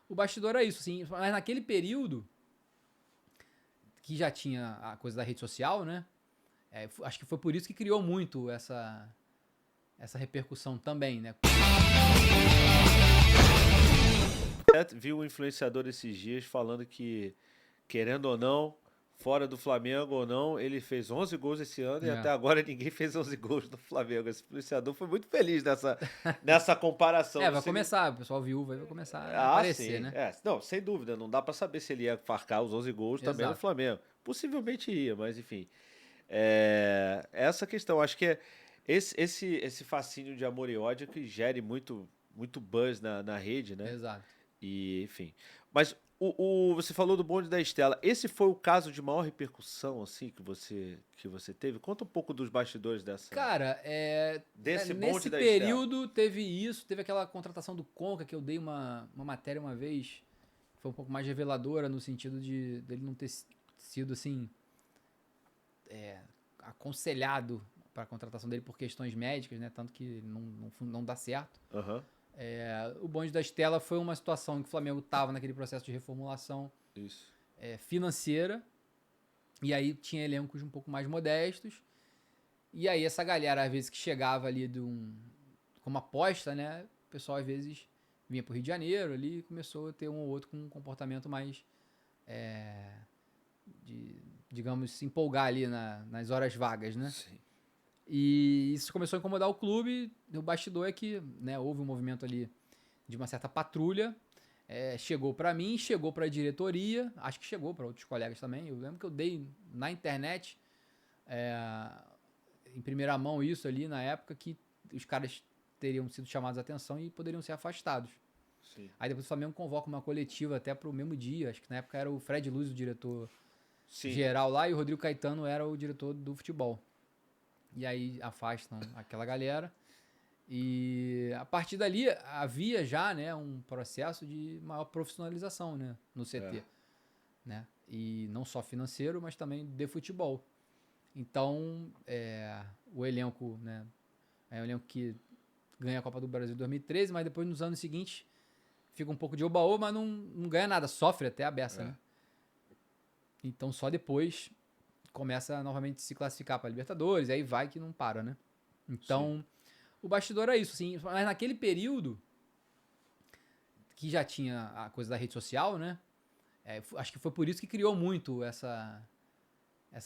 O bastidor é isso, sim. Mas naquele período, que já tinha a coisa da rede social, né? Acho que foi por isso que criou muito essa repercussão também, né? Vi um influenciador esses dias falando que, querendo ou não, fora do Flamengo ou não, ele fez 11 gols esse ano e até agora ninguém fez 11 gols no Flamengo. Esse influenciador foi muito feliz nessa comparação. Vai começar, o pessoal viúvo aí vai começar a Ah, aparecer, sim. né? Não, sem dúvida. Não dá pra saber se ele ia farcar os 11 gols também no Exato. Flamengo. Possivelmente ia, mas enfim. Essa questão. Acho que esse fascínio de amor e ódio que gere muito buzz na rede, né? Exato. E, enfim. Mas você falou do bonde da Estela. Esse foi o caso de maior repercussão, assim, que você teve? Conta um pouco dos bastidores dessa. Cara, Desse bonde nesse da período teve isso, teve aquela contratação do Conca, que eu dei uma matéria uma vez, que foi um pouco mais reveladora, no sentido dele não ter sido, assim, aconselhado para a contratação dele por questões médicas, né? Tanto que não dá certo. Aham. O bonde da Estela foi uma situação em que o Flamengo estava naquele processo de reformulação Isso. financeira, e aí tinha elencos um pouco mais modestos, e aí essa galera, às vezes, que chegava ali como aposta, né? O pessoal, às vezes, vinha pro Rio de Janeiro ali e começou a ter um ou outro com um comportamento mais digamos, se empolgar ali nas horas vagas, né? Sim. E isso começou a incomodar o clube. O bastidor é que, né, houve um movimento ali de uma certa patrulha. Chegou para mim, chegou para a diretoria, acho que chegou para outros colegas também. Eu lembro que eu dei na internet, em primeira mão, isso ali na época, que os caras teriam sido chamados a atenção e poderiam ser afastados. Sim. Aí depois o Flamengo convoca uma coletiva até pro mesmo dia. Acho que na época era o Fred Luz, o diretor geral lá, e o Rodrigo Caetano era o diretor do futebol. E aí afastam aquela galera. E a partir dali havia já, né, um processo de maior profissionalização, né, no CT. Né? E não só financeiro, mas também de futebol. Então, o elenco, né, é um elenco que ganha a Copa do Brasil em 2013, mas depois nos anos seguintes fica um pouco de oba-oba, mas não ganha nada, sofre até a beça, né? Então só depois começa a novamente se classificar para Libertadores, aí vai que não para, né? Então, o bastidor é isso, sim. Mas naquele período, que já tinha a coisa da rede social, né? Acho que foi por isso que criou muito essa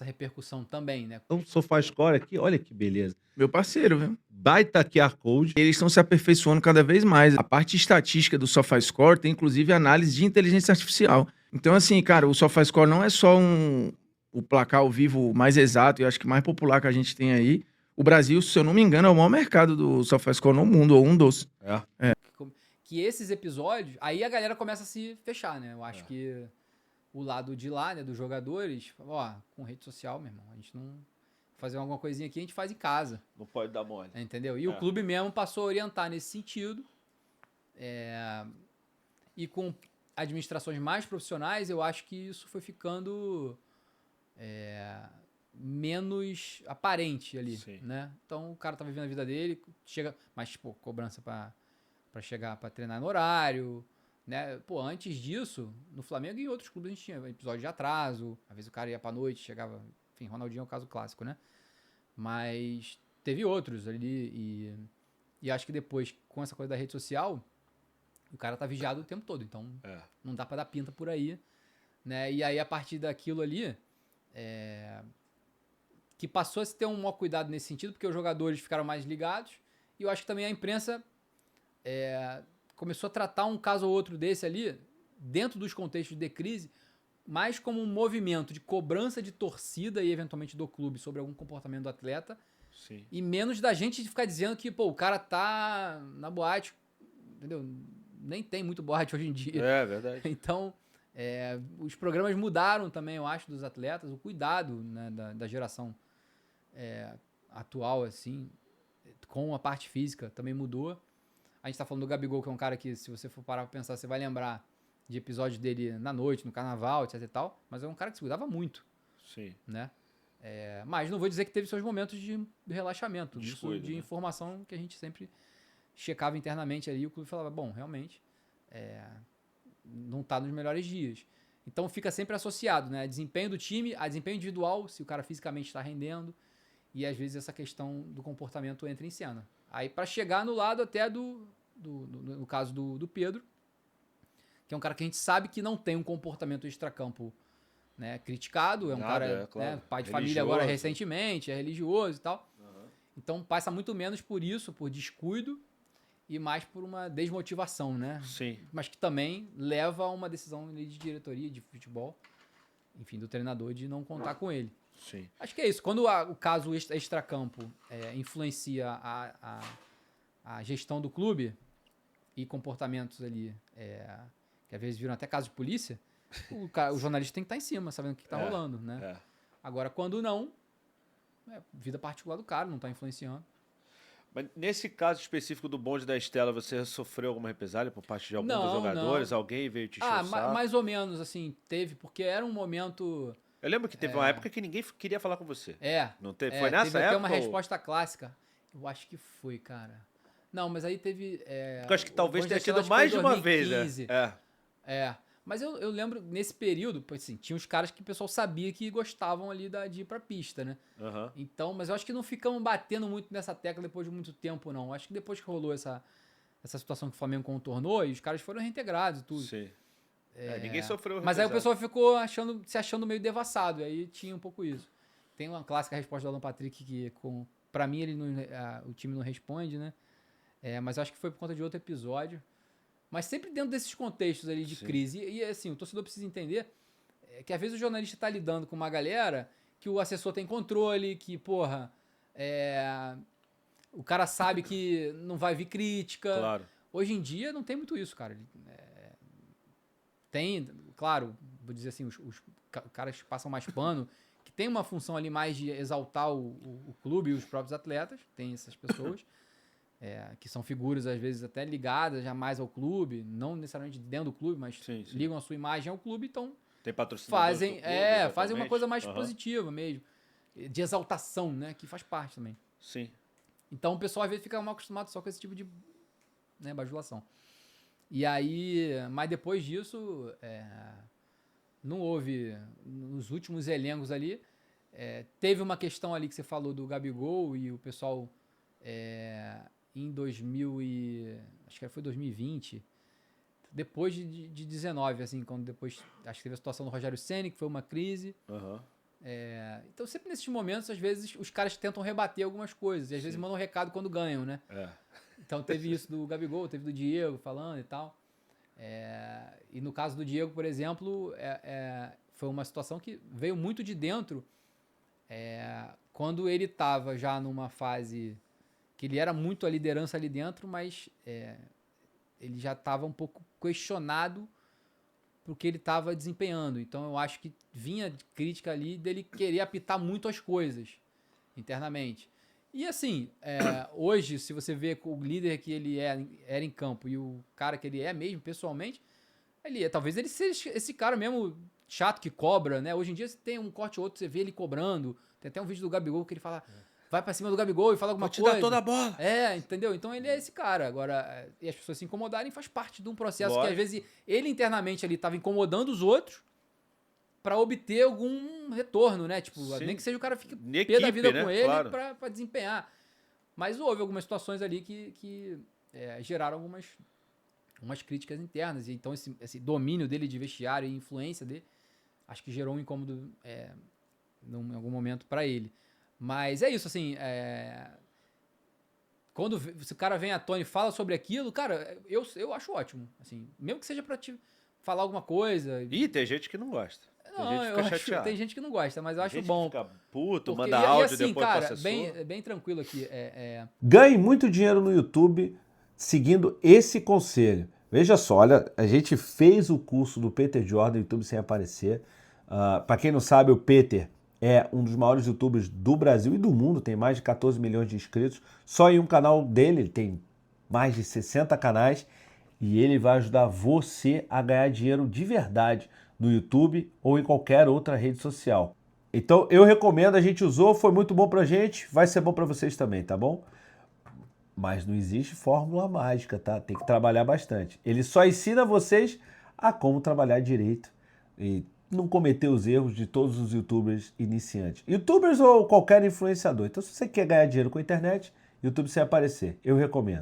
repercussão também, né? Então, o SofaScore aqui, olha que beleza. Meu parceiro, viu? Baita QR Code. Eles estão se aperfeiçoando cada vez mais. A parte estatística do SofaScore tem, inclusive, análise de inteligência artificial. Então, assim, cara, o SofaScore não é só o placar ao vivo mais exato e acho que mais popular que a gente tem aí. O Brasil, se eu não me engano, é o maior mercado do SofaScore no mundo, ou um dos. Que esses episódios, aí a galera começa a se fechar, né? Eu acho que o lado de lá, né, dos jogadores, com rede social, meu irmão, a gente não fazer alguma coisinha aqui, a gente faz em casa. Não pode dar mole. Entendeu? E o clube mesmo passou a orientar nesse sentido. E com administrações mais profissionais, eu acho que isso foi ficando menos aparente ali, né? Então o cara tá vivendo a vida dele, chega, mas pô, cobrança pra chegar pra treinar no horário, né? Pô, antes disso, no Flamengo e em outros clubes a gente tinha episódio de atraso, às vezes o cara ia pra noite, chegava, enfim, Ronaldinho é o caso clássico, né? Mas teve outros ali e acho que depois, com essa coisa da rede social, o cara tá vigiado o tempo todo, então não dá pra dar pinta por aí, né? E aí a partir daquilo ali, que passou a se ter um maior cuidado nesse sentido, porque os jogadores ficaram mais ligados, e eu acho que também a imprensa começou a tratar um caso ou outro desse ali, dentro dos contextos de crise, mais como um movimento de cobrança de torcida e eventualmente do clube sobre algum comportamento do atleta, e menos da gente ficar dizendo que, pô, o cara tá na boate, entendeu? Nem tem muito boate hoje em dia. É verdade. Então, os programas mudaram também, eu acho, dos atletas, o cuidado, né, da geração atual, assim, com a parte física também mudou. A gente tá falando do Gabigol, que é um cara que, se você for parar pra pensar, você vai lembrar de episódios dele na noite, no carnaval, etc e tal, mas é um cara que se cuidava muito. Sim. Né? Mas não vou dizer que teve seus momentos de relaxamento, Descuido, isso de né? informação que a gente sempre checava internamente ali, e o clube falava, bom, realmente, não tá nos melhores dias. Então fica sempre associado, né? Desempenho do time, a desempenho individual, se o cara fisicamente está rendendo, e às vezes essa questão do comportamento entra em cena. Aí para chegar no lado até no caso do Pedro, que é um cara que a gente sabe que não tem um comportamento extracampo, né, criticado, é um cara, claro, né, pai de religioso. Família agora recentemente, é religioso e tal. Então passa muito menos por isso, por descuido, e mais por uma desmotivação, né? Sim. Mas que também leva a uma decisão de diretoria de futebol, enfim, do treinador de não contar com ele. Sim. Acho que é isso. Quando o caso extracampo influencia a gestão do clube e comportamentos ali, que às vezes viram até casos de polícia, o jornalista tem que estar em cima, sabendo o que está rolando, né? Agora, quando não, vida particular do cara, não está influenciando. Mas nesse caso específico do bonde da Estela, você sofreu alguma represália por parte de algum dos jogadores? Não. Alguém veio te encher o saco? Mais ou menos, assim, teve, porque era um momento... Eu lembro que teve uma época que ninguém queria falar com você. Não teve? Foi nessa teve época? Até uma resposta clássica. Eu acho que foi, cara. Não, mas aí teve... Porque eu acho que talvez tenha tido mais de uma vez, né? Mas eu lembro, nesse período, assim, tinha uns caras que o pessoal sabia que gostavam ali de ir pra pista, né? Então, mas eu acho que não ficamos batendo muito nessa tecla depois de muito tempo, não. Acho que depois que rolou essa situação que o Flamengo contornou, e os caras foram reintegrados e tudo. Sim. Ninguém sofreu. Mas aí o pessoal ficou se achando meio devassado, aí tinha um pouco isso. Tem uma clássica resposta do Alan Patrick que, pra mim, o time não responde, né? Mas eu acho que foi por conta de outro episódio. Mas sempre dentro desses contextos ali de crise. E assim, o torcedor precisa entender que às vezes o jornalista tá lidando com uma galera que o assessor tem controle, que, porra, o cara sabe que não vai vir crítica. Claro. Hoje em dia não tem muito isso, cara. Tem, claro, vou dizer assim, os caras que passam mais pano, que tem uma função ali mais de exaltar o clube e os próprios atletas, tem essas pessoas. Que são figuras, às vezes, até ligadas já mais ao clube, não necessariamente dentro do clube, mas ligam a sua imagem ao clube, então tem patrocinadores do clube, fazem uma coisa mais positiva mesmo, de exaltação, né, que faz parte também. Sim. Então o pessoal, às vezes, fica mal acostumado só com esse tipo de bajulação. E aí, mas depois disso, não houve, nos últimos elencos ali, teve uma questão ali que você falou do Gabigol e o pessoal... em acho que foi 2020, depois de 19, assim, quando depois, acho que teve a situação do Rogério Ceni, que foi uma crise. Então sempre nesses momentos, às vezes, os caras tentam rebater algumas coisas, e às vezes mandam um recado quando ganham, né? Então teve isso do Gabigol, teve do Diego falando e tal. E no caso do Diego, por exemplo, foi uma situação que veio muito de dentro, quando ele estava já numa fase... que ele era muito a liderança ali dentro, mas ele já estava um pouco questionado pro que ele estava desempenhando. Então eu acho que vinha de crítica ali dele querer apitar muito as coisas internamente. E assim, hoje, se você vê o líder que ele era em campo e o cara que ele é mesmo, pessoalmente, talvez ele seja esse cara mesmo chato que cobra, né? Hoje em dia você tem um corte ou outro, você vê ele cobrando. Tem até um vídeo do Gabigol que ele fala... vai pra cima do Gabigol e fala alguma coisa. Vou te dar toda a bola. Entendeu? Então ele é esse cara. Agora, e as pessoas se incomodarem faz parte de um processo Lógico. que às vezes ele internamente ali tava incomodando os outros pra obter algum retorno, né? Tipo, nem que seja o cara fique pé da vida com ele, claro, pra desempenhar. Mas houve algumas situações ali que geraram algumas críticas internas. E então esse domínio dele de vestiário e influência dele, acho que gerou um incômodo em algum momento pra ele. Mas é isso, assim, se o cara vem à tona e fala sobre aquilo, cara, eu acho ótimo, assim, mesmo que seja pra te falar alguma coisa. Ih, tem gente que não gosta. Tem gente que não gosta, mas eu acho bom. Fica puto, manda áudio assim, depois cara, pro assessor. bem tranquilo aqui. Ganhe muito dinheiro no YouTube seguindo esse conselho. Veja só, olha, a gente fez o curso do Peter Jordan, YouTube Sem Aparecer. Pra quem não sabe, o Peter é um dos maiores youtubers do Brasil e do mundo, tem mais de 14 milhões de inscritos. Só em um canal dele, ele tem mais de 60 canais e ele vai ajudar você a ganhar dinheiro de verdade no YouTube ou em qualquer outra rede social. Então eu recomendo, a gente usou, foi muito bom pra gente, vai ser bom pra vocês também, tá bom? Mas não existe fórmula mágica, tá? Tem que trabalhar bastante. Ele só ensina vocês a como trabalhar direito e não cometer os erros de todos os youtubers iniciantes. Youtubers ou qualquer influenciador. Então, se você quer ganhar dinheiro com a internet, YouTube sem aparecer, eu recomendo.